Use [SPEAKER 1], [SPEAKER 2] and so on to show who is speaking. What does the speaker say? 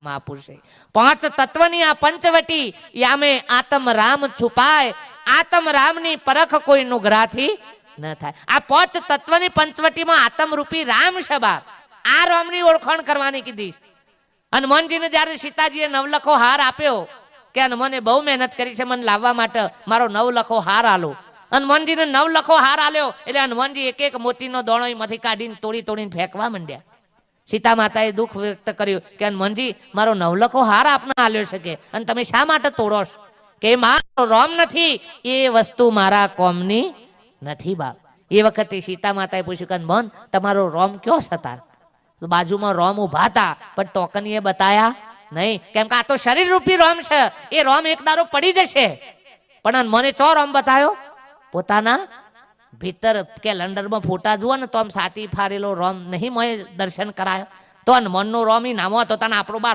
[SPEAKER 1] महापुरुषे पांच तत्वनी आ पंचवटी यामे आत्म राम छुपाय आत्म राम नी परख कोई नुग्राथी न थाय। आ पांच तत्वनी पंचवटी में आत्म रूपी राम छे बाप। आ राम नी ओळखाण करवानी कीधी। हनुमानजी ने ज्यारे सीताजीए नवलखो हार आप्यो के हनुमाने बहु मेहनत करी छे मन लाववा माटे मारो नवलखो हार आलो। हनुमानजी ने नवलखो हार आल्यो एटले हनुमानजी एक एक मोतीनो दाणो एमांथी काढीने तोड़ी तोड़ीने फेंकवा मंड्या। सीता माताए दुख व्यक्त कर्યું કે હનુમાનજી મારો નવલખો હાર આપને આલ્યો છે કે અને તમે શા માટે તોડો છો કે મારો રોમ નથી એ વસ્તુ મારા કોમની નથી બાપ। એ વખતે સીતા માતાએ પૂછ્યું કે હનુમાન તમારો રોમ ક્યો હતા? તો બાજુમાં રોમ ઊભા હતા પણ તોકનીએ બતાયા નહીં કેમ કે આ તો શરીર રૂપી રોમ છે એ રોમ એક દારો પડી જશે। પણ હનુમાને ચો રોમ બતાવ્યો? પોતાના भीतर के लंडर में फोटा जुओ ने तो आम साती फारेलो रोम नहीं मोए दर्शन करायो तो हनुमान नो रोम ही नामो तो तने आपणो बार